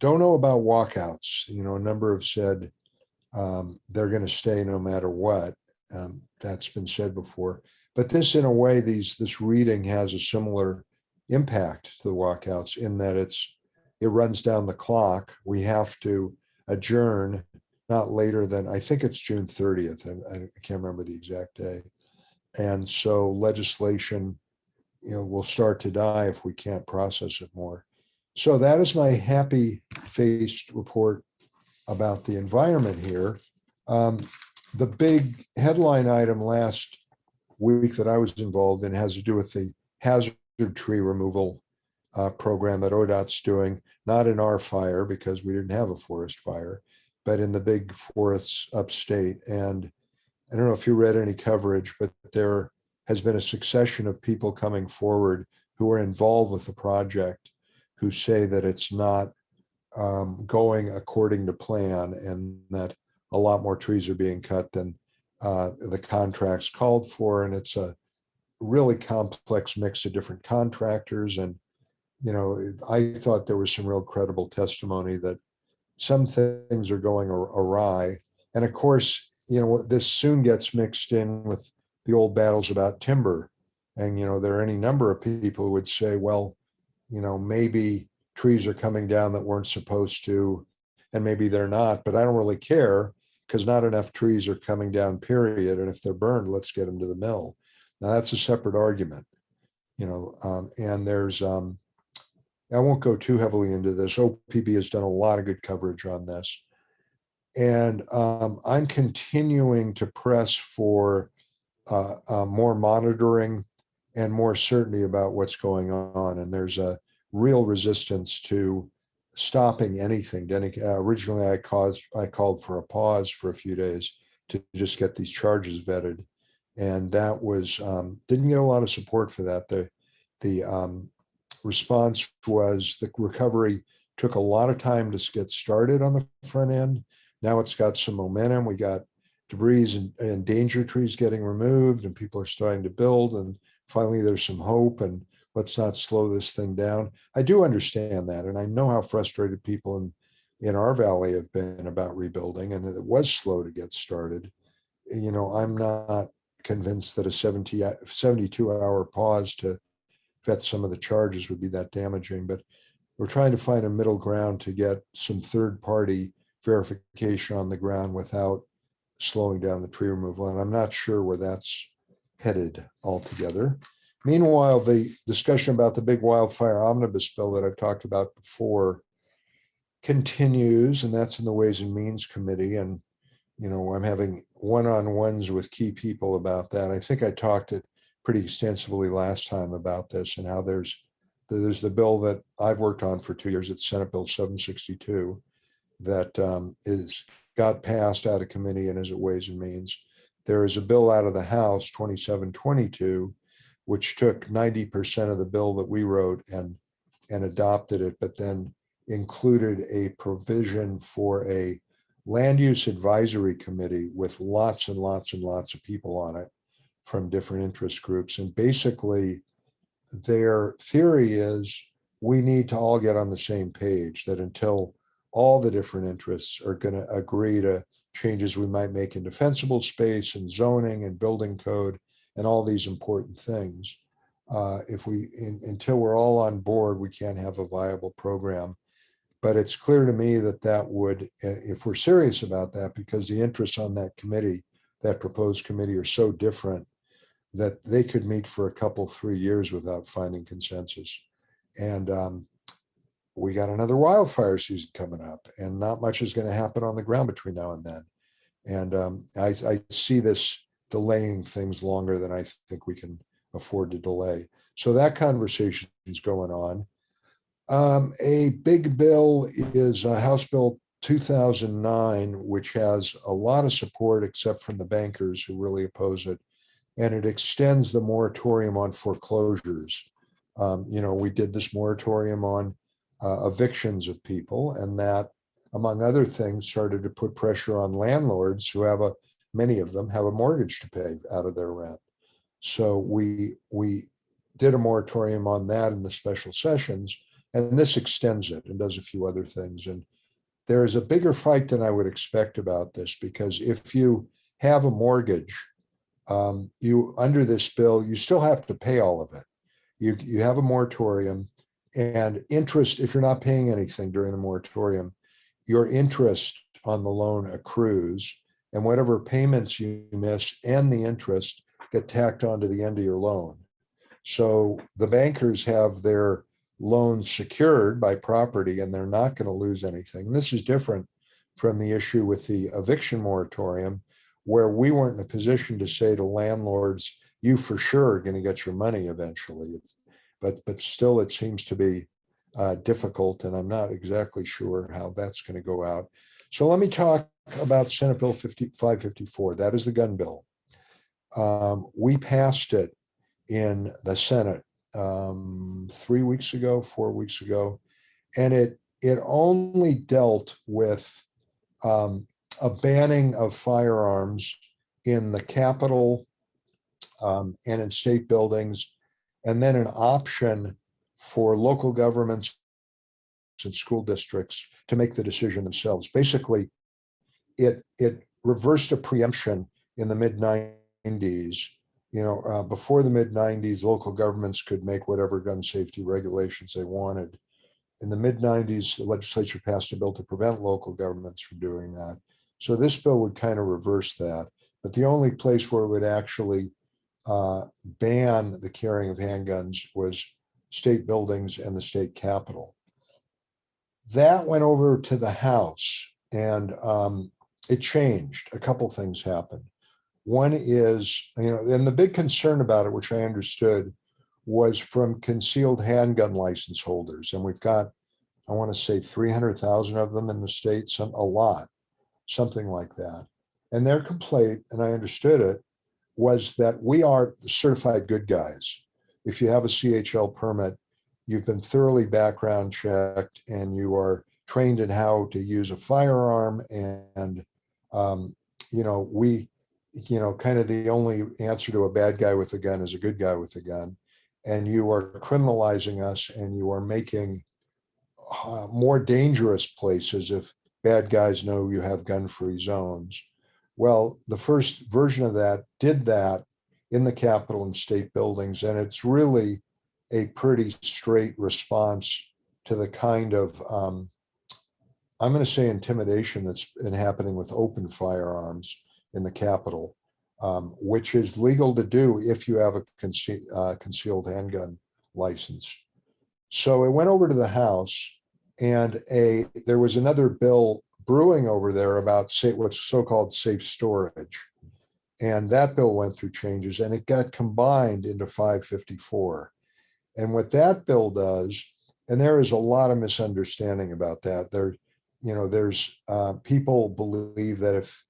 don't know about walkouts. You know, a number have said they're going to stay no matter what. That's been said before. But this, in a way, this reading has a similar impact to the walkouts in that it runs down the clock. We have to adjourn not later than, I think it's June 30th, and I can't remember the exact day. And so legislation, will start to die if we can't process it more. So that is my happy-faced report about the environment here. The big headline item last week that I was involved in has to do with the hazard tree removal program that ODOT's doing, not in our fire because we didn't have a forest fire, but in the big forests upstate. And I don't know if you read any coverage, but there has been a succession of people coming forward who are involved with the project who say that it's not going according to plan and that a lot more trees are being cut than the contracts called for. And it's a really complex mix of different contractors. And, I thought there was some real credible testimony that some things are going awry. And of course, this soon gets mixed in with the old battles about timber. And, there are any number of people who would say, well, maybe trees are coming down that weren't supposed to, and maybe they're not, but I don't really care because not enough trees are coming down, period. And if they're burned, let's get them to the mill. Now that's a separate argument, and there's, I won't go too heavily into this. OPB has done a lot of good coverage on this. And I'm continuing to press for more monitoring and more certainty about what's going on. And there's a real resistance to stopping anything. Originally, I called for a pause for a few days to just get these charges vetted, and that was didn't get a lot of support for that. The response was the recovery took a lot of time to get started on the front end. Now it's got some momentum. We got debris and danger trees getting removed, and people are starting to build, and finally there's some hope, and let's not slow this thing down. I do understand that, and I know how frustrated people in our valley have been about rebuilding, and it was slow to get started. I'm not convinced that a 72-hour pause to vet some of the charges would be that damaging, but we're trying to find a middle ground to get some third-party verification on the ground without slowing down the tree removal, and I'm not sure where that's headed altogether. Meanwhile, the discussion about the big wildfire omnibus bill that I've talked about before continues, and that's in the Ways and Means Committee. And, I'm having one-on-ones with key people about that. I think I talked it pretty extensively last time about this and how there's the bill that I've worked on for 2 years. It's Senate Bill 762 that got passed out of committee and is at Ways and Means. There is a bill out of the House, 2722, which took 90% of the bill that we wrote and adopted it, but then included a provision for a land use advisory committee with lots and lots and lots of people on it from different interest groups. And basically, their theory is we need to all get on the same page, that until all the different interests are going to agree to changes we might make in defensible space and zoning and building code and all these important things, until we're all on board, we can't have a viable program. But it's clear to me that would, if we're serious about that, because the interests on that committee, that proposed committee, are so different that they could meet for 3 years without finding consensus. And we got another wildfire season coming up, and not much is going to happen on the ground between now and then. And I see this delaying things longer than I think we can afford to delay. So that conversation is going on. A big bill is House Bill 2009, which has a lot of support except from the bankers who really oppose it. And it extends the moratorium on foreclosures. We did this moratorium on evictions of people, and that, among other things, started to put pressure on landlords who many of them have a mortgage to pay out of their rent. So we did a moratorium on that in the special sessions, And this extends it and does a few other things. And there is a bigger fight than I would expect about this, because if you have a mortgage, you under this bill, you still have to pay all of it. You have a moratorium, and interest, if you're not paying anything during the moratorium, your interest on the loan accrues, and whatever payments you miss and the interest get tacked onto the end of your loan. So the bankers have their loans secured by property, and they're not going to lose anything. And this is different from the issue with the eviction moratorium, where we weren't in a position to say to landlords, you for sure are going to get your money eventually. But still, it seems to be difficult, and I'm not exactly sure how that's going to go out. So let me talk about Senate Bill 554. That is the gun bill. We passed it in the Senate 3 weeks ago, 4 weeks ago, and it only dealt with a banning of firearms in the Capitol and in state buildings, and then an option for local governments and school districts to make the decision themselves. Basically, it reversed a preemption in the mid-90s. Before the mid-90s, local governments could make whatever gun safety regulations they wanted. In the mid-90s, the legislature passed a bill to prevent local governments from doing that. So this bill would kind of reverse that. But the only place where it would actually ban the carrying of handguns was state buildings and the state capitol. That went over to the House, and it changed. A couple things happened. One is, and the big concern about it, which I understood, was from concealed handgun license holders. And we've got, I want to say 300,000 of them in the state, a lot, something like that. And their complaint, and I understood it, was that we are certified good guys. If you have a CHL permit, you've been thoroughly background checked, and you are trained in how to use a firearm. And, kind of the only answer to a bad guy with a gun is a good guy with a gun. And you are criminalizing us, and you are making more dangerous places if bad guys know you have gun-free zones. Well, the first version of that did that in the Capitol and state buildings, and it's really a pretty straight response to the kind of, I'm going to say, intimidation that's been happening with open firearms in the Capitol, which is legal to do if you have a concealed handgun license. So it went over to the House, and there was another bill brewing over there about what's so-called safe storage. And that bill went through changes, and it got combined into 554. And what that bill does, and there is a lot of misunderstanding about that. There's people believe that if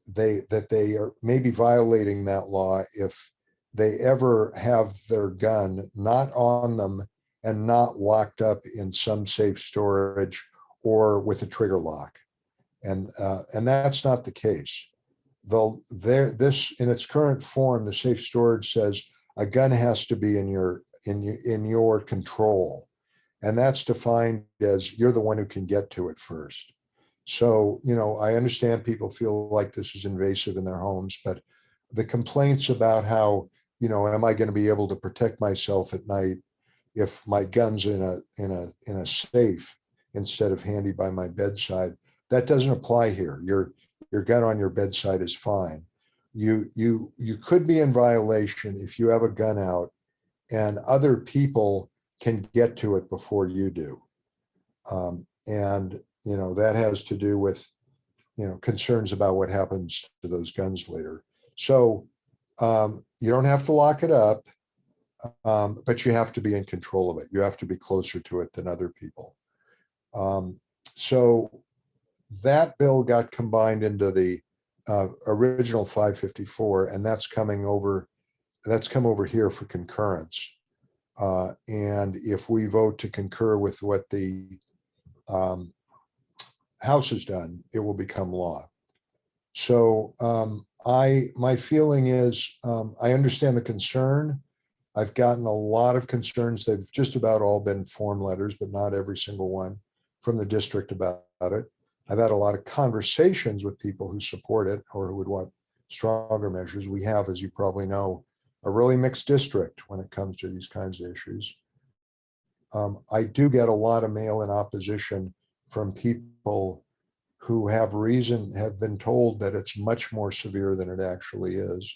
they are maybe violating that law if they ever have their gun not on them and not locked up in some safe storage or with a trigger lock. And that's not the case. Though this in its current form, the safe storage says a gun has to be in your control, and that's defined as you're the one who can get to it first. So I understand people feel like this is invasive in their homes, but the complaints about how am I going to be able to protect myself at night if my gun's in a safe instead of handy by my bedside, that doesn't apply here. Your gun on your bedside is fine. You could be in violation if you have a gun out and other people can get to it before you do. And that has to do with concerns about what happens to those guns later. So you don't have to lock it up, but you have to be in control of it. You have to be closer to it than other people. So that bill got combined into the original 554, and that's come over here for concurrence. And if we vote to concur with what the House has done, it will become law. So my feeling is I understand the concern. I've gotten a lot of concerns. They've just about all been form letters, but not every single one from the district about it. I've had a lot of conversations with people who support it or who would want stronger measures. We have, as you probably know, a really mixed district when it comes to these kinds of issues. I do get a lot of mail in opposition from people who have been told that it's much more severe than it actually is.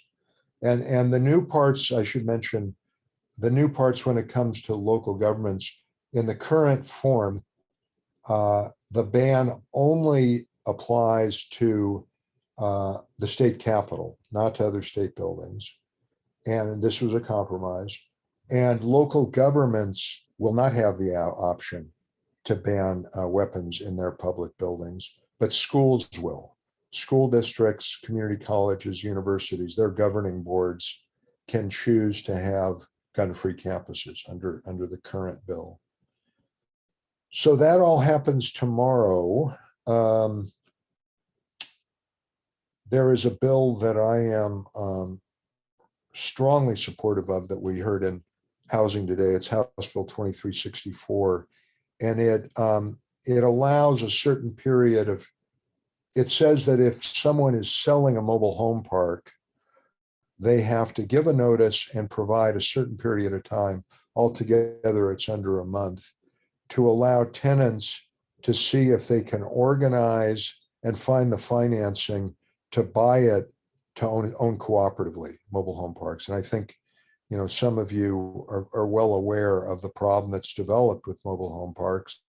And the new parts, I should mention, the new parts when it comes to local governments in the current form, the ban only applies to the state capitol, not to other state buildings. And this was a compromise. And local governments will not have the option to ban weapons in their public buildings, but schools will. School districts, community colleges, universities, their governing boards can choose to have gun-free campuses under the current bill. So that all happens tomorrow. There is a bill that I am strongly supportive of that we heard in housing today. It's House Bill 2364, and it allows a certain period of. It says that if someone is selling a mobile home park, they have to give a notice and provide a certain period of time. Altogether, it's under a month, to allow tenants to see if they can organize and find the financing to buy it to own cooperatively mobile home parks. And I think, some of you are well aware of the problem that's developed with mobile home parks,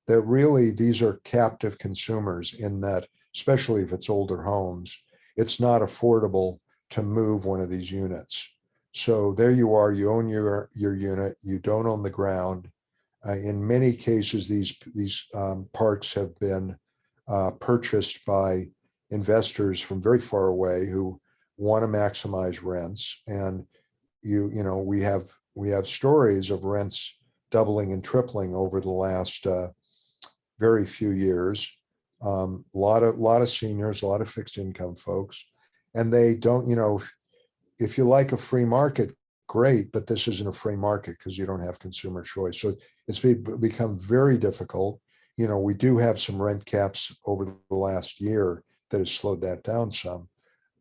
that really these are captive consumers in that, especially if it's older homes, it's not affordable to move one of these units. So there you are, you own your unit, you don't own the ground. In many cases, these parks have been purchased by investors from very far away who want to maximize rents. And we have stories of rents doubling and tripling over the last very few years. A lot of seniors, a lot of fixed income folks, and they don't. If you like a free market, great, but this isn't a free market because you don't have consumer choice. So it's become very difficult. We do have some rent caps over the last year that has slowed that down some,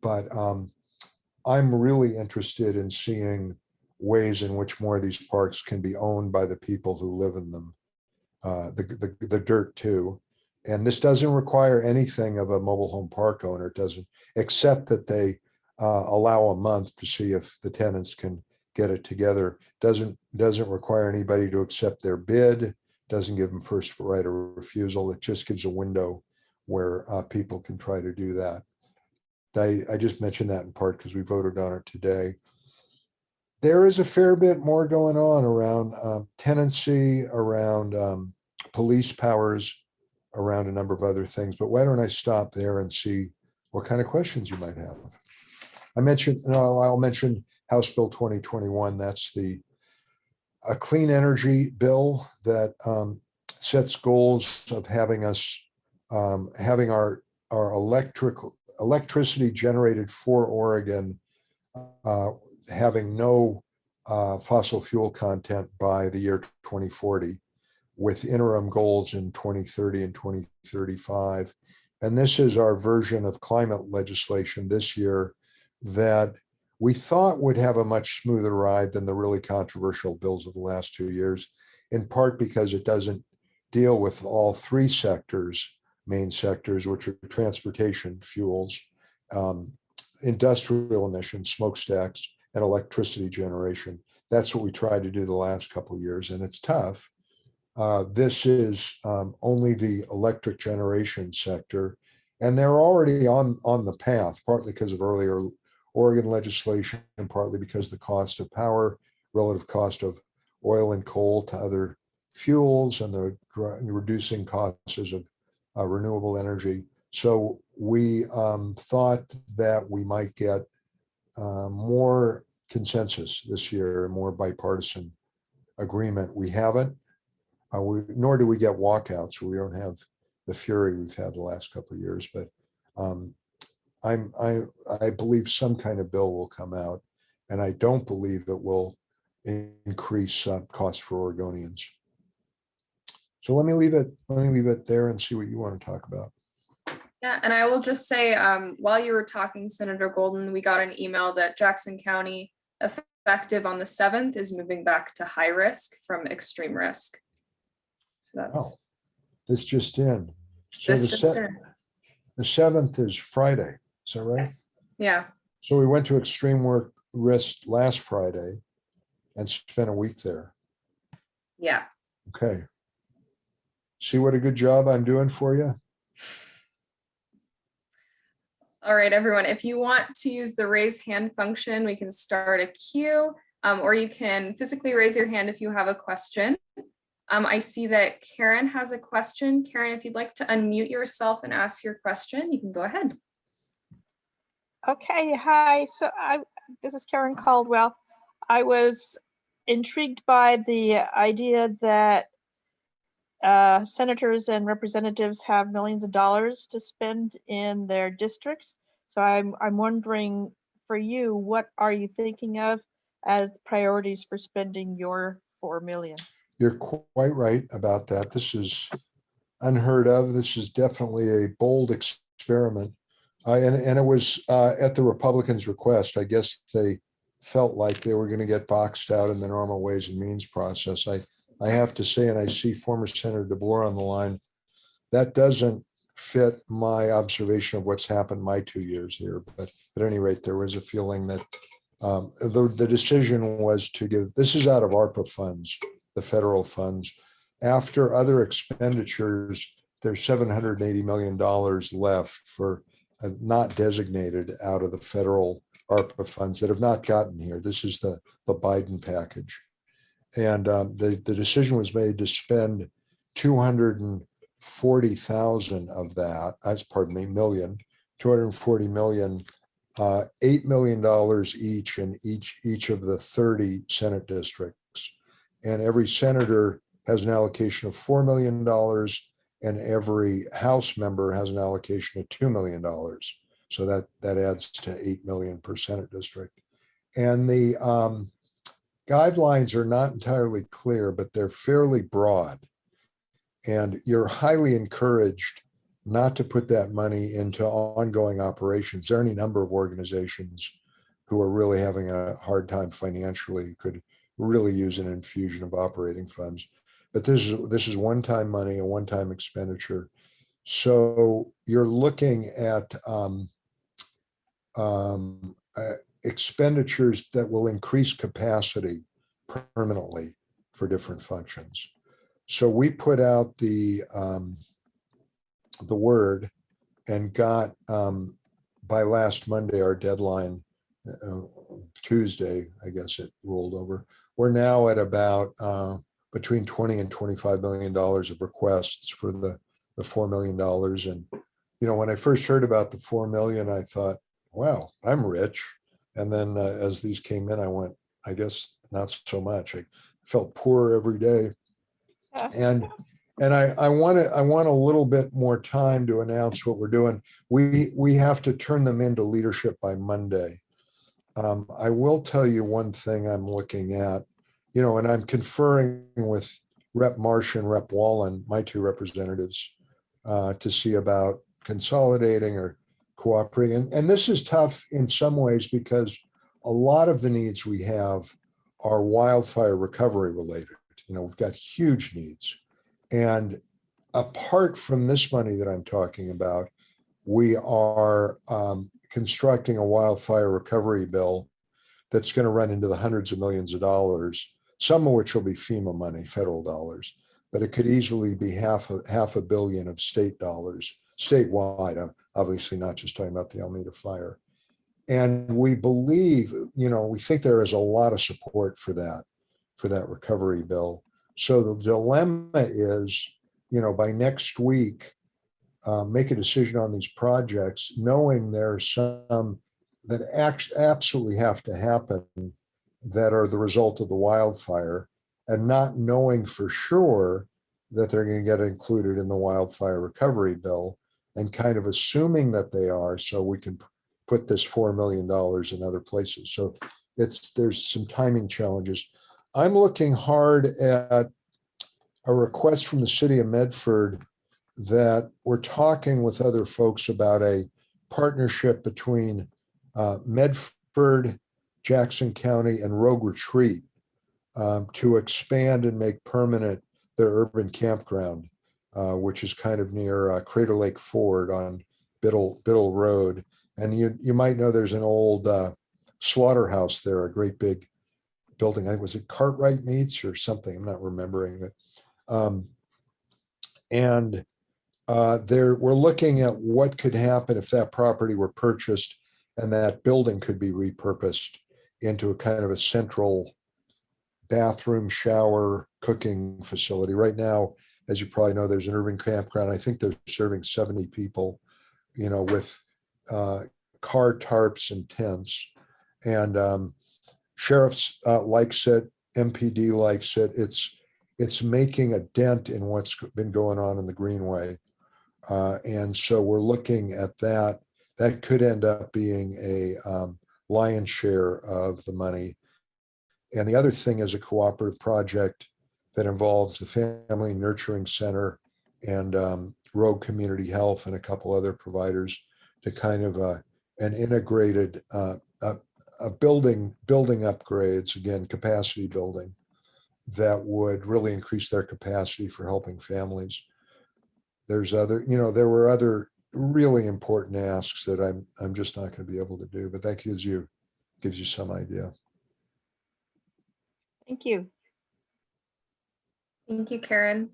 but I'm really interested in seeing ways in which more of these parks can be owned by the people who live in them, the dirt too. And this doesn't require anything of a mobile home park owner. It doesn't, except that they allow a month to see if the tenants can get it together. Doesn't require anybody to accept their bid. Doesn't give them first right of refusal. It just gives a window where people can try to do that. I just mentioned that in part because we voted on it today. There is a fair bit more going on around tenancy, around police powers, around a number of other things. But why don't I stop there and see what kind of questions you might have? I'll mention House Bill 2021. That's a clean energy bill that sets goals of having our electricity generated for Oregon having no fossil fuel content by the year 2040, with interim goals in 2030 and 2035. And this is our version of climate legislation this year that we thought would have a much smoother ride than the really controversial bills of the last 2 years, in part because it doesn't deal with all three main sectors, which are transportation fuels, industrial emissions, smokestacks, and electricity generation. That's what we tried to do the last couple of years, and it's tough. This is only the electric generation sector, and they're already on the path, partly because of earlier Oregon legislation, and partly because the cost of power, relative cost of oil and coal to other fuels, and the reducing costs of renewable energy. So we thought that we might get more consensus this year, more bipartisan agreement. We haven't, nor do we get walkouts. We don't have the fury we've had the last couple of years, but I believe some kind of bill will come out, and I don't believe it will increase costs for Oregonians. So let me leave it there and see what you want to talk about. Yeah, and I will just say, while you were talking, Senator Golden, we got an email that Jackson County, effective on the 7th, is moving back to high risk from extreme risk. So that's this just in. So this just in. the 7th is Friday. Is that right? Yes. Yeah. So we went to extreme work risk last Friday and spent a week there. Yeah. Okay. See what a good job I'm doing for you? All right, everyone, if you want to use the raise hand function, we can start a queue, or you can physically raise your hand if you have a question. I see that Karen has a question. Karen, if you'd like to unmute yourself and ask your question, you can go ahead. Okay, hi. So this is Karen Caldwell. I was intrigued by the idea that senators and representatives have millions of dollars to spend in their districts. So I'm wondering, for you, what are you thinking of as priorities for spending your $4 million? You're quite right about that. This is unheard of. This is definitely a bold experiment. And it was at the Republicans' request. I guess they felt like they were going to get boxed out in the normal Ways and Means process. I have to say, and I see former Senator DeBoer on the line, that doesn't fit my observation of what's happened my 2 years here. But at any rate, there was a feeling that the decision was to give, this is out of ARPA funds, the federal funds. After other expenditures, there's $780 million left for not designated out of the federal ARPA funds that have not gotten here. This is the Biden package. And the decision was made to spend 240,000 of that, million, 240 million, $8 million each in each of the 30 Senate districts. And every senator has an allocation of $4 million, and every House member has an allocation of $2 million. So that adds to 8 million per Senate district. And the guidelines are not entirely clear, but they're fairly broad. And you're highly encouraged not to put that money into ongoing operations. There are any number of organizations who are really having a hard time financially, could really use an infusion of operating funds. But this is one-time money, a one-time expenditure. So you're looking at expenditures that will increase capacity permanently for different functions. So we put out the word and got by last Monday, our deadline, Tuesday, I guess it rolled over. We're now at about between 20 and $25 million of requests for the $4 million. And, when I first heard about the 4 million, I thought, wow, I'm rich. And then as these came in, I went, I guess not so much. I felt poor every day. And I want a little bit more time to announce what we're doing. We have to turn them into leadership by Monday. I will tell you one thing I'm looking at, and I'm conferring with Rep. Marsh and Rep. Wallen, my two representatives, to see about consolidating or cooperating. And this is tough in some ways because a lot of the needs we have are wildfire recovery related. We've got huge needs. And apart from this money that I'm talking about, we are constructing a wildfire recovery bill that's going to run into the hundreds of millions of dollars, some of which will be FEMA money, federal dollars, but it could easily be half a billion of state dollars, statewide. I'm obviously not just talking about the Alameda fire. And we believe, we think there is a lot of support for that recovery bill. So the dilemma is, by next week, make a decision on these projects, knowing there's some that absolutely have to happen that are the result of the wildfire, and not knowing for sure that they're going to get included in the wildfire recovery bill, and kind of assuming that they are, so we can put this $4 million in other places. So there's some timing challenges. I'm looking hard at a request from the city of Medford that we're talking with other folks about a partnership between Medford, Jackson County, and Rogue Retreat to expand and make permanent their urban campground, which is kind of near Crater Lake Ford on Biddle Road. And you might know there's an old slaughterhouse there, a great big building. I think was it Cartwright Meats or something. I'm not remembering it. We're looking at what could happen if that property were purchased and that building could be repurposed into a kind of a central bathroom, shower, cooking facility. Right now, as you probably know, there's an urban campground. I think they're serving 70 people, with car tarps and tents. And sheriff's likes it, MPD likes it. It's making a dent in what's been going on in the Greenway. And so we're looking at that. That could end up being a lion's share of the money. And the other thing is a cooperative project that involves the Family Nurturing Center and Rogue Community Health and a couple other providers to kind of an integrated building upgrades, again, capacity building that would really increase their capacity for helping families. There were other really important asks that I'm just not going to be able to do, but that gives you some idea. Thank you. Thank you, Karen.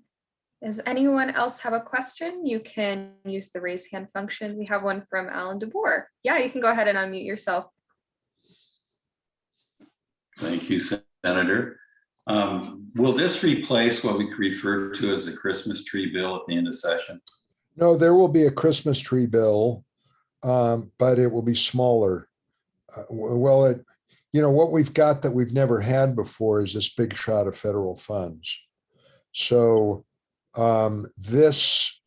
Does anyone else have a question? You can use the raise hand function. We have one from Alan DeBoer. Yeah, you can go ahead and unmute yourself. Thank you, Senator. Will this replace what we refer to as a Christmas tree bill at the end of session? No, there will be a Christmas tree bill, but it will be smaller. What we've got that we've never had before is this big shot of federal funds. So this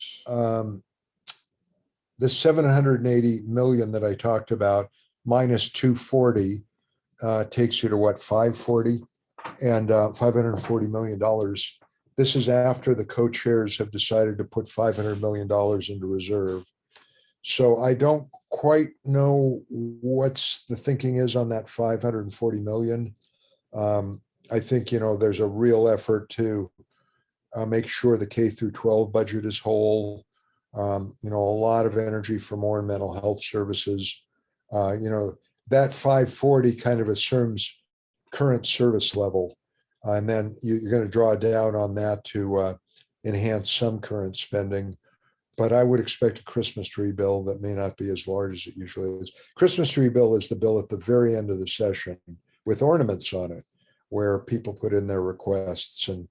780 million that I talked about minus 240 takes you to what, 540 and $540 million. This is after the co-chairs have decided to put $500 million into reserve. So I don't quite know what's the thinking is on that 540 million. I think, there's a real effort to make sure the K through 12 budget is whole. A lot of energy for more mental health services. That 540 kind of assumes current service level. And then you're going to draw down on that to enhance some current spending. But I would expect a Christmas tree bill that may not be as large as it usually is. Christmas tree bill is the bill at the very end of the session with ornaments on it, where people put in their requests and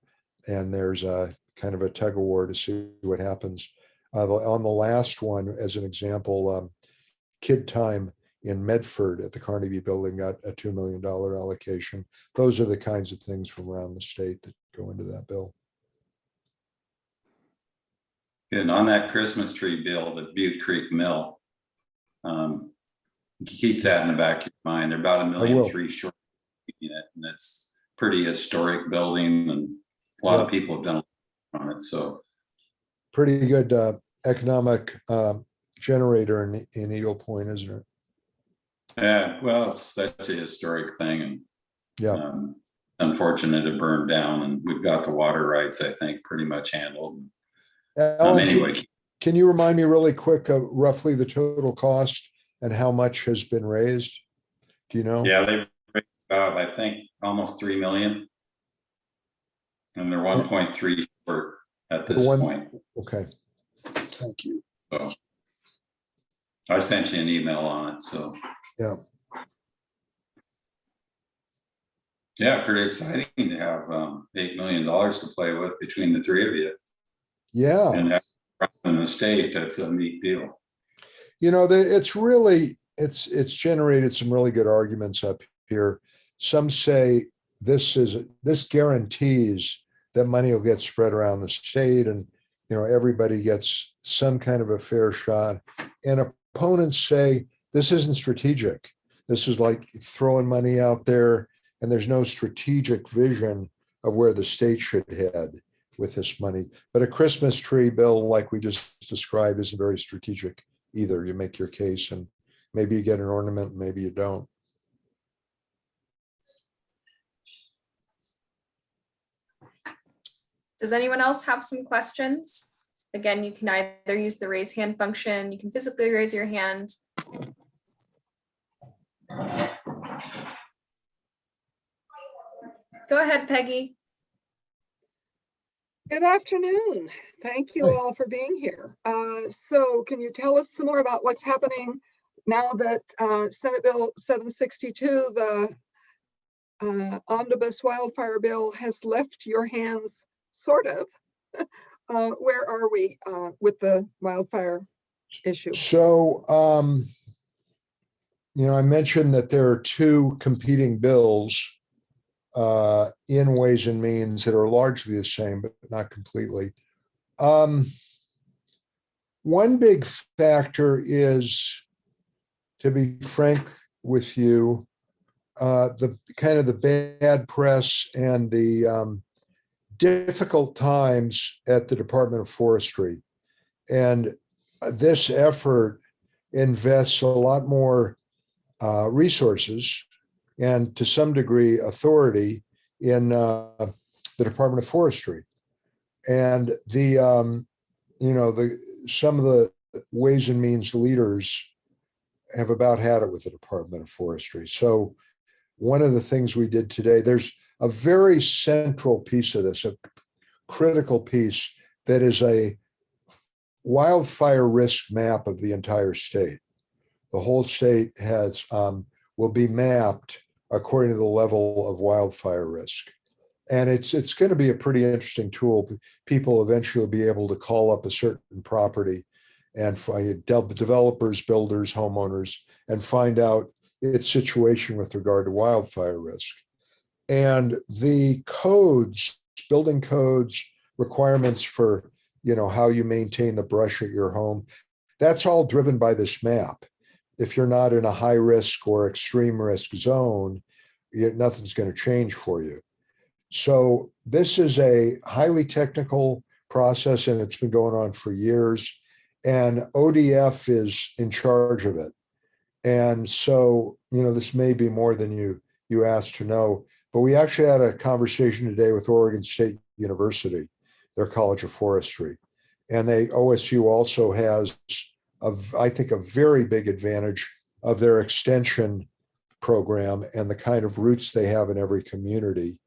there's a kind of a tug of war to see what happens. On the last one, as an example, Kid Time in Medford at the Carnegie Building got a $2 million allocation. Those are the kinds of things from around the state that go into that bill. And on that Christmas tree bill, the Butte Creek Mill, keep that in the back of your mind. They're about $1.3 million short in it, and it's pretty historic building, and a lot of people have done on it. So pretty good economic generator in Eagle Point, isn't it? Yeah, well, it's such a historic thing, and yeah, unfortunate it burned down, and we've got the water rights, I think, pretty much handled. Alan, anyway, can you remind me really quick of roughly the total cost and how much has been raised? Do you know? Yeah, they raised about, I think, almost 3 million, and they're 1.3 short at this point. Okay, thank you. So I sent you an email on it. So yeah. Yeah, pretty exciting to have $8 million to play with between the three of you. Yeah. And in the state, that's a neat deal. It's generated some really good arguments up here. Some say this guarantees that money will get spread around the state and everybody gets some kind of a fair shot. And opponents say this isn't strategic. This is like throwing money out there and there's no strategic vision of where the state should head with this money. But a Christmas tree bill, like we just described, isn't very strategic either. You make your case and maybe you get an ornament, maybe you don't. Does anyone else have some questions? Again, you can either use the raise hand function, you can physically raise your hand. Go ahead, Peggy. Good afternoon. Thank you Hi. all for being here. So can you tell us some more about what's happening now that Senate Bill 762, the omnibus wildfire bill, has left your hands, sort of? Where are we with the wildfire issue? So, I mentioned that there are two competing bills in Ways and Means that are largely the same, but not completely. One big factor is, to be frank with you, the kind of the bad press and the difficult times at the Department of Forestry. And this effort invests a lot more resources and to some degree authority in the Department of Forestry. And some of the Ways and Means leaders have about had it with the Department of Forestry. So one of the things we did today, there's a very central piece of this, a critical piece that is a wildfire risk map of the entire state. The whole state will be mapped according to the level of wildfire risk. And it's going to be a pretty interesting tool. People eventually will be able to call up a certain property and find developers, builders, homeowners, and find out its situation with regard to wildfire risk. And the codes, building codes, requirements for, how you maintain the brush at your home, that's all driven by this map. If you're not in a high risk or extreme risk zone, nothing's going to change for you. So this is a highly technical process, and it's been going on for years. And ODF is in charge of it. And so, this may be more than you asked to know, but we actually had a conversation today with Oregon State University, their College of Forestry. And OSU also has, I think, a very big advantage of their extension program and the kind of roots they have in every community.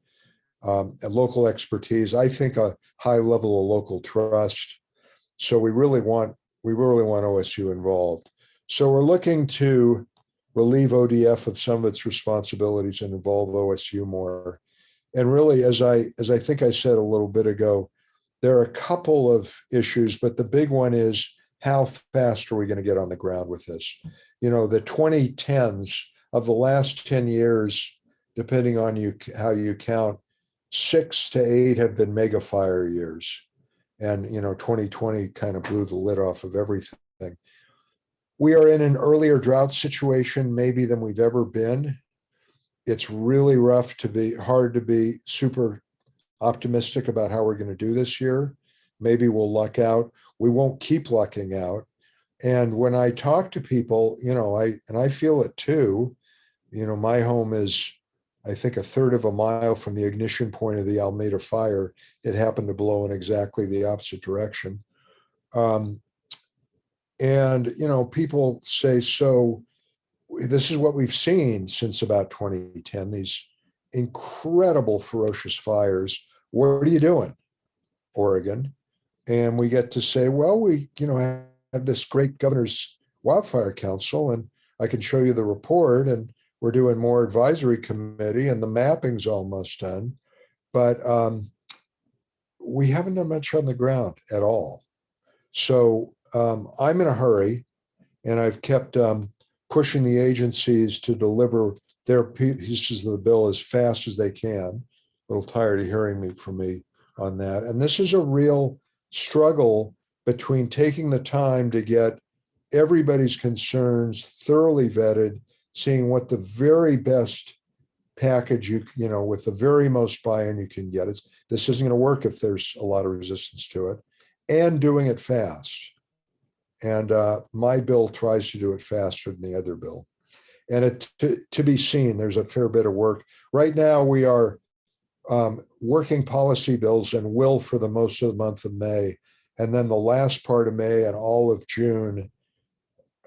And local expertise, I think a high level of local trust. So we really want OSU involved. So we're looking to relieve ODF of some of its responsibilities and involve OSU more. And really, as I think I said a little bit ago, there are a couple of issues, but the big one is how fast are we going to get on the ground with this? The 2010s of the last 10 years, depending on how you count, 6 to 8 have been mega fire years. And, 2020 kind of blew the lid off of everything. We are in an earlier drought situation maybe than we've ever been. It's really hard to be super optimistic about how we're going to do this year. Maybe we'll luck out. We won't keep lucking out. And when I talk to people, I feel it too. My home is, I think, a third of a mile from the ignition point of the Alameda fire. It happened to blow in exactly the opposite direction. People say, so this is what we've seen since about 2010, these incredible ferocious fires. What are you doing, Oregon? And we get to say, well, we, have this great governor's wildfire council, and I can show you the report, and we're doing more advisory committee, and the mapping's almost done. But we haven't done much on the ground at all. So I'm in a hurry, and I've kept pushing the agencies to deliver their pieces of the bill as fast as they can. A little tired of hearing from me on that. And this is a real struggle between taking the time to get everybody's concerns thoroughly vetted, seeing what the very best package you know, with the very most buy-in you can get. This isn't going to work if there's a lot of resistance to it, and doing it fast. And my bill tries to do it faster than the other bill. And to be seen, there's a fair bit of work. Right now, we are working policy bills and will for the most of the month of May. And then the last part of May and all of June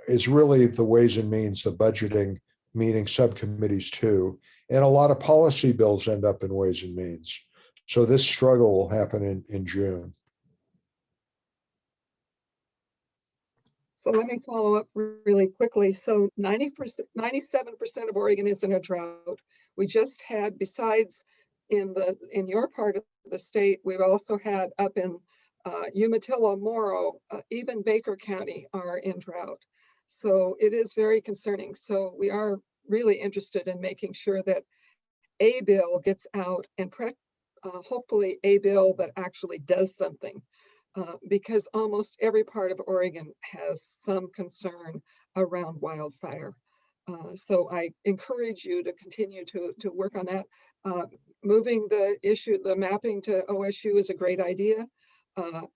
is really the Ways and Means, the budgeting meeting subcommittees too. And a lot of policy bills end up in Ways and Means. So this struggle will happen in June. So let me follow up really quickly. So 97% of Oregon is in a drought. We just had, besides in your part of the state, we've also had up in Umatilla, Morrow, even Baker County are in drought. So it is very concerning. So we are really interested in making sure that a bill gets out, and hopefully a bill that actually does something. Because almost every part of Oregon has some concern around wildfire. So I encourage you to continue to work on that. Moving the mapping to OSU is a great idea.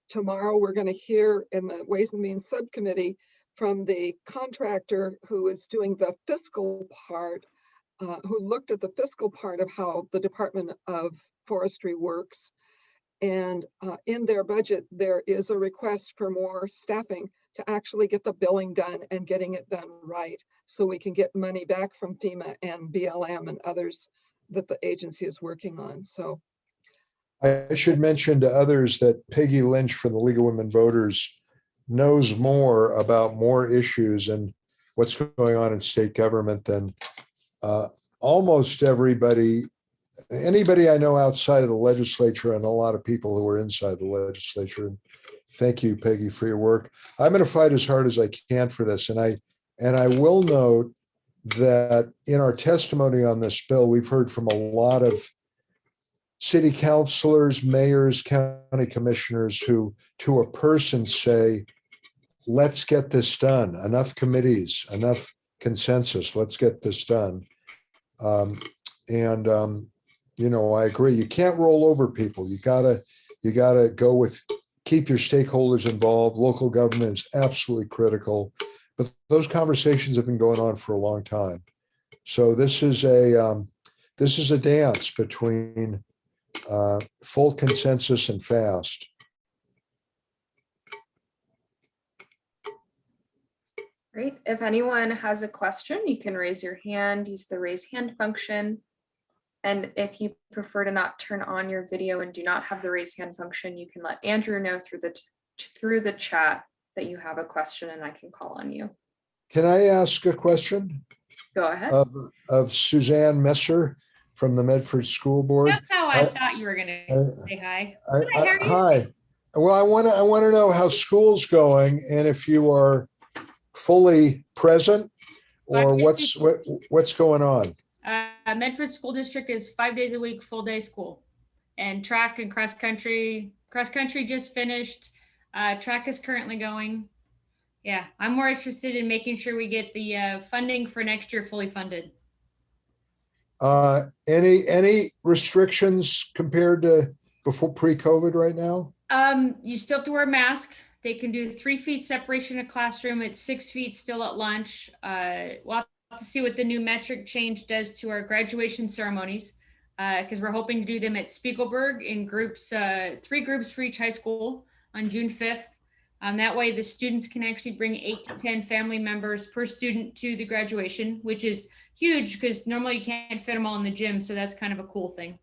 Tomorrow we're going to hear in the Ways and Means Subcommittee from the contractor who is doing the fiscal part, who looked at the fiscal part of how the Department of Forestry works. And in their budget, there is a request for more staffing to actually get the billing done and getting it done right, so we can get money back from FEMA and BLM and others that the agency is working on. So I should mention to others that Peggy Lynch from the League of Women Voters knows more about more issues and what's going on in state government than almost anybody I know outside of the legislature, and a lot of people who are inside the legislature. And thank you, Peggy, for your work. I'm going to fight as hard as I can for this. And I will note that in our testimony on this bill, we've heard from a lot of city councilors, mayors, county commissioners who, to a person, say, let's get this done. Enough committees, enough consensus. Let's get this done. You know, I agree. You can't roll over people. You gotta go with, keep your stakeholders involved. Local government is absolutely critical. But those conversations have been going on for a long time. So this is a dance between full consensus and fast. Great. If anyone has a question, you can raise your hand, use the raise hand function. And if you prefer to not turn on your video and do not have the raise hand function, you can let Andrew know through the chat that you have a question, and I can call on you. Can I ask a question? Go ahead. Of Suzanne Messer from the Medford School Board. That's how I thought you were going to say hi. Hi. Well, I want to know how school's going, and if you are fully present, or what's going on. Medford School District is 5 days a week, full day school, and track and cross country. Cross country just finished. Track is currently going. Yeah, I'm more interested in making sure we get the funding for next year fully funded. Any restrictions compared to before pre-COVID right now? You still have to wear a mask. They can do 3 feet separation in a classroom. It's 6 feet still at lunch. We'll have to see what the new metric change does to our graduation ceremonies, because we're hoping to do them at Spiegelberg in groups, 3 groups for each high school on June 5th. That way the students can actually bring 8 to 10 family members per student to the graduation, which is huge because normally you can't fit them all in the gym. So that's kind of a cool thing.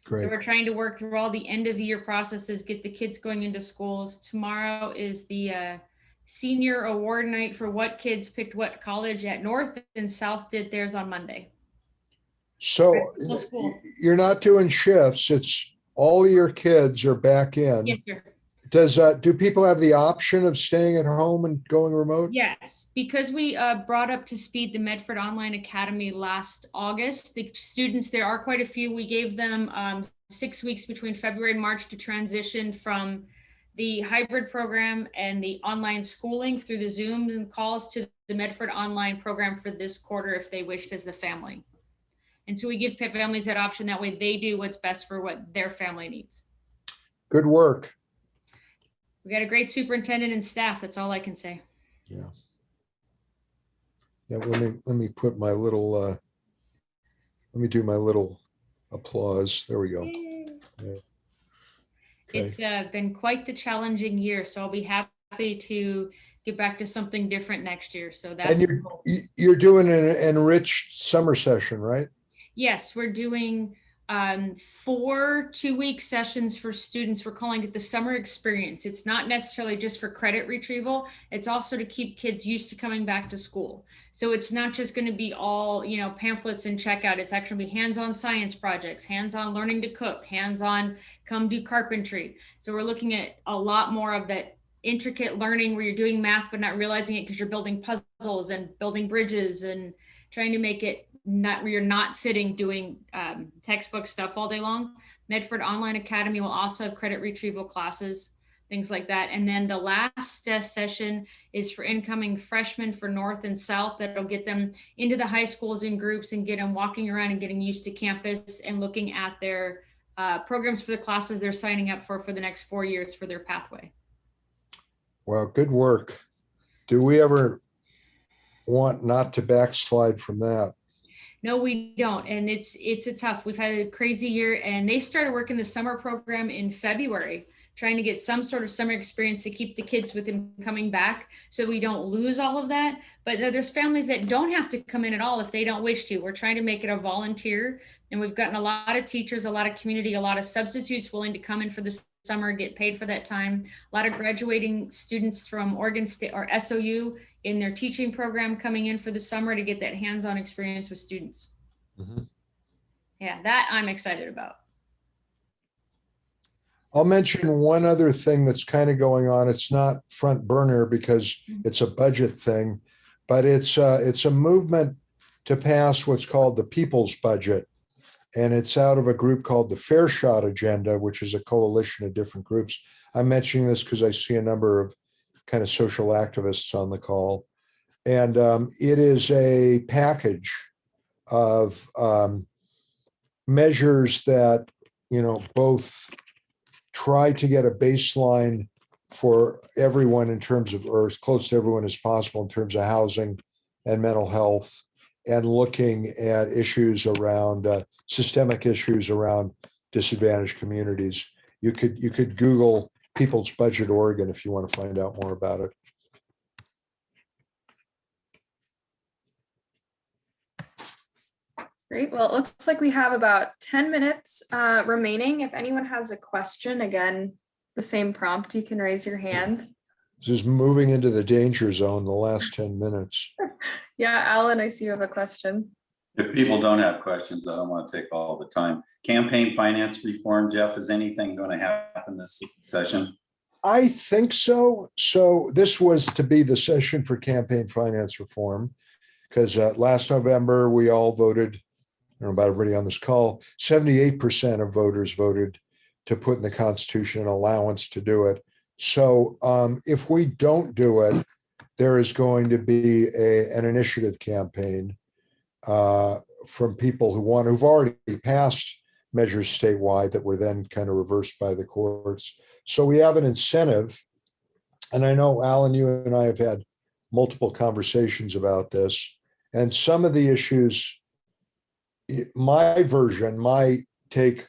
Great. So we're trying to work through all the end of the year processes, get the kids going into schools. Tomorrow is the senior award night for what kids picked what college at North, and South did theirs on Monday. So you're not doing shifts. It's all your kids are back in. Yes, sir. Do people have the option of staying at home and going remote? Yes, because we brought up to speed the Medford Online Academy last August. The students, there are quite a few. We gave them 6 weeks between February and March to transition from the hybrid program and the online schooling through the Zoom and calls to the Medford Online program for this quarter if they wished as the family. And so we give families that option. That way they do what's best for what their family needs. Good work. We got a great superintendent and staff. That's all I can say. Yeah. Yeah, let me put my little, let me do my little applause. There we go. Yeah. It's been quite the challenging year, so I'll be happy to get back to something different next year. So that's And you're doing an enriched summer session, right? yes, we're doing 4 2-week sessions for students. We're calling it the summer experience. It's not necessarily just for credit retrieval. It's also to keep kids used to coming back to school. So it's not just going to be all, pamphlets and checkout. It's actually be hands-on science projects, hands-on learning to cook, hands-on come do carpentry. So we're looking at a lot more of that intricate learning where you're doing math but not realizing it because you're building puzzles and building bridges and trying to make it not where you're not sitting doing textbook stuff all day long. Medford Online Academy will also have credit retrieval classes, things like that. And then the last session is for incoming freshmen for North and South. That'll get them into the high schools in groups and get them walking around and getting used to campus and looking at their programs for the classes they're signing up for the next 4 years for their pathway. Well, good work. Do we ever want not to backslide from that? No, we don't. And it's a tough, we've had a crazy year, and they started working the summer program in February, trying to get some sort of summer experience to keep the kids with them coming back so we don't lose all of that. But there's families that don't have to come in at all if they don't wish to. We're trying to make it a volunteer, and we've gotten a lot of teachers, a lot of community, a lot of substitutes willing to come in for the summer, get paid for that time. A lot of graduating students from Oregon State or SOU in their teaching program coming in for the summer to get that hands-on experience with students. Mhm. Yeah, that I'm excited about. I'll mention one other thing that's kind of going on. It's not front burner because it's a budget thing, but it's a movement to pass what's called the People's Budget. And it's out of a group called the Fair Shot Agenda, which is a coalition of different groups. I'm mentioning this because I see a number of kind of social activists on the call. And it is a package of measures that, both try to get a baseline for everyone in terms of, or as close to everyone as possible in terms of housing and mental health, and looking at issues around systemic issues around disadvantaged communities. You could Google People's Budget Oregon if you want to find out more about it. Great. Well, it looks like we have about 10 minutes remaining. If anyone has a question, again, the same prompt, you can raise your hand. This is moving into the danger zone the last 10 minutes. Yeah, Alan, I see you have a question. If people don't have questions, I don't want to take all the time. Campaign finance reform, Jeff, is anything going to happen this session? I think so. So this was to be the session for campaign finance reform, because last November we all voted, I don't know about everybody on this call, 78% of voters voted to put in the Constitution an allowance to do it. So if we don't do it, there is going to be an initiative campaign from people who've already passed measures statewide that were then kind of reversed by the courts. So we have an incentive, and I know, Alan, you and I have had multiple conversations about this, and some of the issues, my take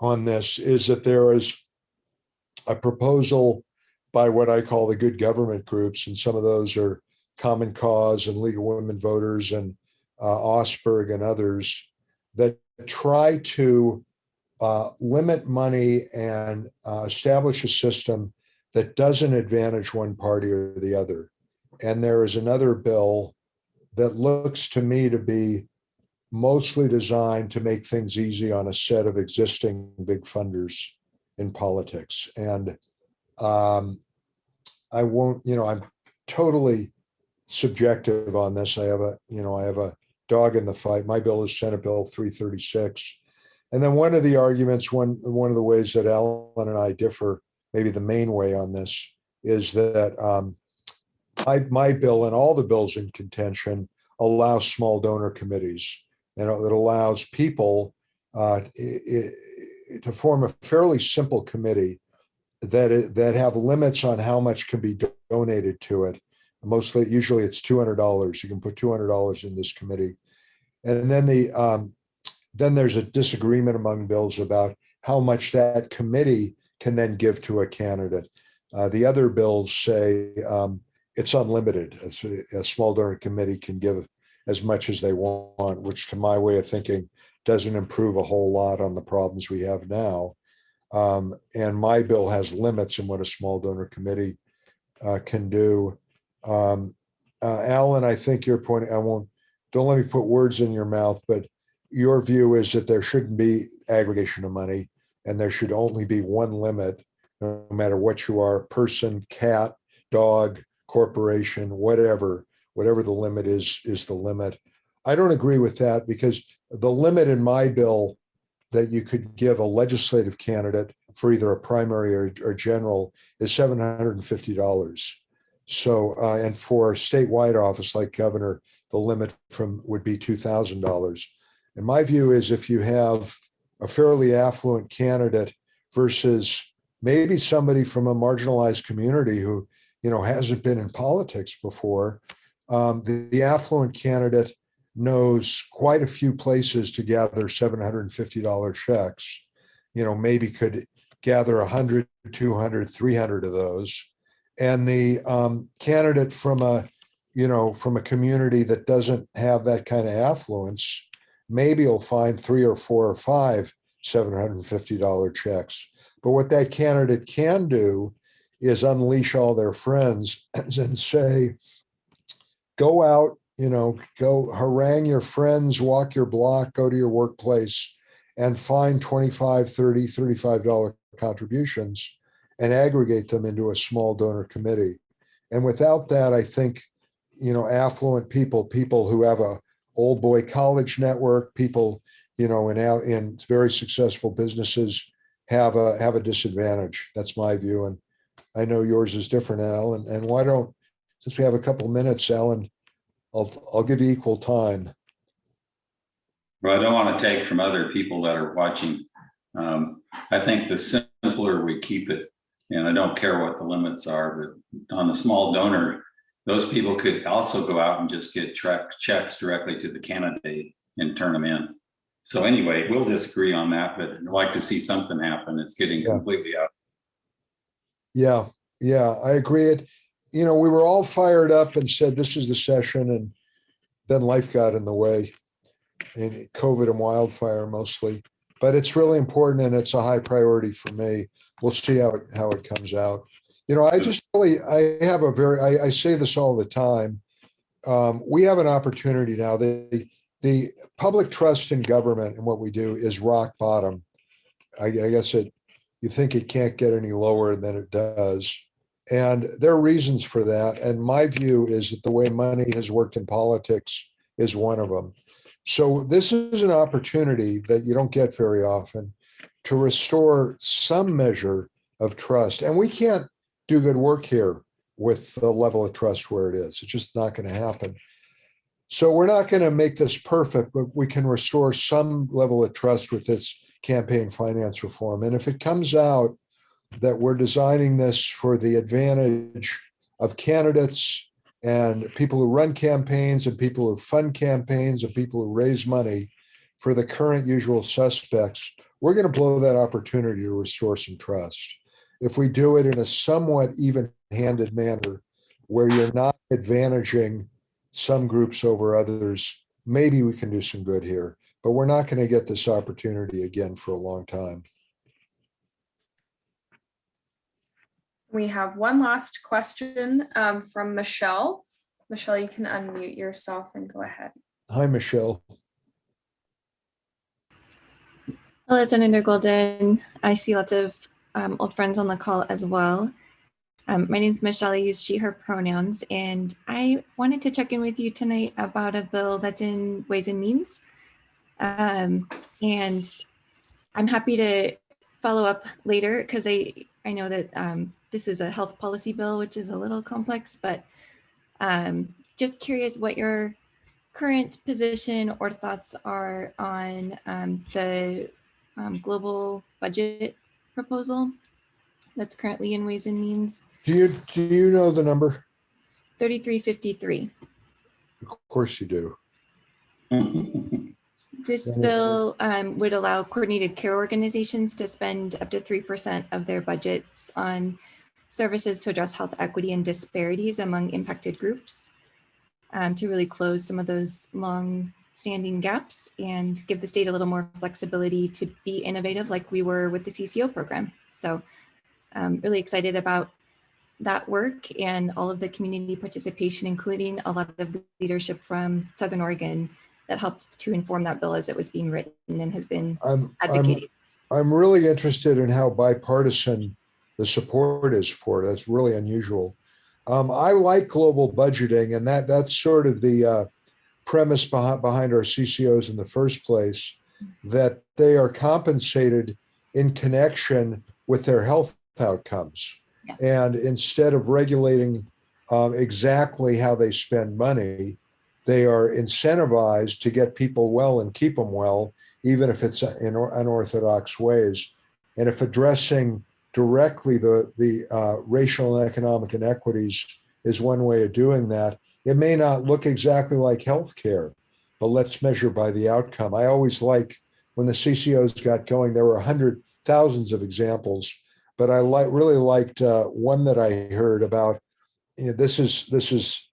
on this is that there is a proposal by what I call the good government groups, and some of those are Common Cause and League of Women Voters and Osberg and others, that try to limit money and establish a system that doesn't advantage one party or the other. And there is another bill that looks to me to be mostly designed to make things easy on a set of existing big funders in politics. And I won't, I'm totally subjective on this. I have a dog in the fight. My bill is Senate Bill 336. And then one of the arguments, one of the ways that Alan and I differ, maybe the main way on this, is that my bill and all the bills in contention allow small donor committees, and it allows people to form a fairly simple committee that have limits on how much can be donated to it. Mostly, usually it's $200. You can put $200 in this committee, and then there's a disagreement among bills about how much that committee can then give to a candidate. The other bills say it's unlimited. A small donor committee can give as much as they want, which to my way of thinking doesn't improve a whole lot on the problems we have now. And my bill has limits in what a small donor committee can do. Alan, I think your point, don't let me put words in your mouth, but your view is that there shouldn't be aggregation of money and there should only be one limit, no matter what you are, person, cat, dog, corporation, whatever the limit is the limit. I don't agree with that, because the limit in my bill that you could give a legislative candidate for either a primary or general is $750. So, and for statewide office like governor, the limit would be $2,000. And my view is, if you have a fairly affluent candidate versus maybe somebody from a marginalized community who, hasn't been in politics before, the affluent candidate knows quite a few places to gather $750 checks, maybe could gather 100, 200, 300 of those. And the candidate from a community that doesn't have that kind of affluence, maybe you'll find 3 or 4 or 5 $750 checks. But what that candidate can do is unleash all their friends and say, go out, go harangue your friends, walk your block, go to your workplace, and find $25, $30, $35 contributions and aggregate them into a small donor committee. And without that, I think, affluent people who have a old boy college network, people, in very successful businesses have a disadvantage. That's my view. And I know yours is different, Alan. And why don't, since we have a couple of minutes, Alan, I'll give you equal time. Well, I don't want to take from other people that are watching. I think the simpler we keep it, and I don't care what the limits are, but on the small donor, those people could also go out and just get checks directly to the candidate and turn them in. So anyway, we'll disagree on that, but I'd like to see something happen. It's getting completely out. Yeah, I agree. We were all fired up and said, this is the session, and then life got in the way, and COVID and wildfire mostly. But it's really important, and it's a high priority for me. We'll see how it comes out. I say this all the time. We have an opportunity now. The public trust in government and what we do is rock bottom. I guess you think it can't get any lower than it does. And there are reasons for that. And my view is that the way money has worked in politics is one of them. So this is an opportunity that you don't get very often to restore some measure of trust. And we can't do good work here with the level of trust where it is. It's just not going to happen. So we're not going to make this perfect, but we can restore some level of trust with this campaign finance reform. And if it comes out that we're designing this for the advantage of candidates and people who run campaigns and people who fund campaigns and people who raise money for the current usual suspects, we're going to blow that opportunity to restore some trust. If we do it in a somewhat even-handed manner where you're not advantaging some groups over others, maybe we can do some good here. But we're not going to get this opportunity again for a long time. We have one last question from Michelle. Michelle, you can unmute yourself and go ahead. Hi, Michelle. Hello, Senator Golden. I see lots of old friends on the call as well. My name is Michelle. I use she, her pronouns, and I wanted to check in with you tonight about a bill that's in Ways and Means. And I'm happy to follow up later because I know that this is a health policy bill, which is a little complex, but just curious what your current position or thoughts are on the global budget proposal that's currently in Ways and Means. Do you know the number? 3353. Of course you do. This Yeah. bill would allow coordinated care organizations to spend up to 3% of their budgets on services to address health equity and disparities among impacted groups, to really close some of those long-standing gaps and give the state a little more flexibility to be innovative like we were with the CCO program. So really excited about that work and all of the community participation, including a lot of leadership from Southern Oregon that helped to inform that bill as it was being written and has been advocated. I'm really interested in how bipartisan the support is for it. That's really unusual. I like global budgeting, and that's sort of the premise behind our CCOs in the first place, that they are compensated in connection with their health outcomes. Yeah. And instead of regulating exactly how they spend money, they are incentivized to get people well and keep them well, even if it's in unorthodox ways. And if addressing directly the racial and economic inequities is one way of doing that, it may not look exactly like healthcare, but let's measure by the outcome. I always like when the CCOs got going, there were thousands of examples, but I really liked one that I heard about. This is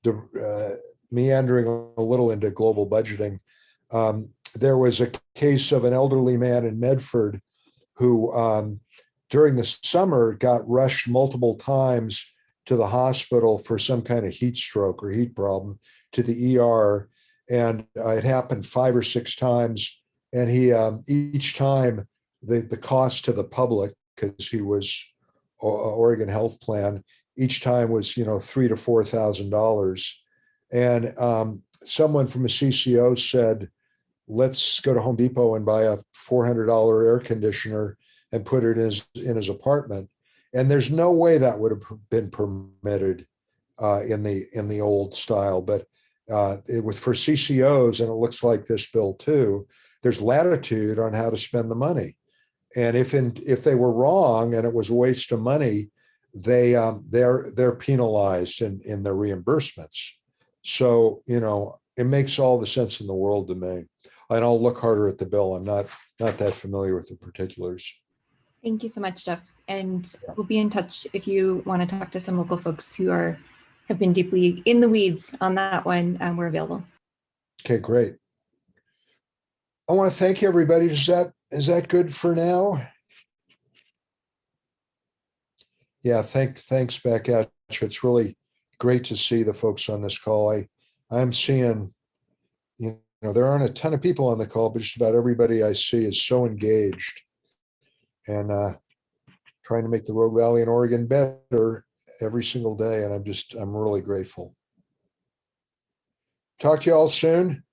meandering a little into global budgeting. There was a case of an elderly man in Medford who, during the summer, got rushed multiple times to the hospital for some kind of heat stroke or heat problem, to the ER. And it happened 5 or 6 times. And he, each time, the cost to the public, because he was Oregon Health Plan, each time was, $3,000 to $4,000. And someone from a CCO said, let's go to Home Depot and buy a $400 air conditioner and put it in his apartment. And there's no way that would have been permitted in the old style, but it was for CCOs, and it looks like this bill too. There's latitude on how to spend the money, and if they were wrong and it was a waste of money, they're penalized in their reimbursements. So it makes all the sense in the world to me. And I'll look harder at the bill. I'm not that familiar with the particulars. Thank you so much, Jeff. And we'll be in touch if you want to talk to some local folks who have been deeply in the weeds on that one. We're available. Okay, great. I want to thank everybody. Is that good for now? Yeah, thanks back at you. It's really great to see the folks on this call. I'm seeing, there aren't a ton of people on the call, but just about everybody I see is so engaged and trying to make the Rogue Valley in Oregon better every single day. And I'm really grateful. Talk to you all soon.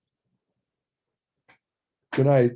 Good night.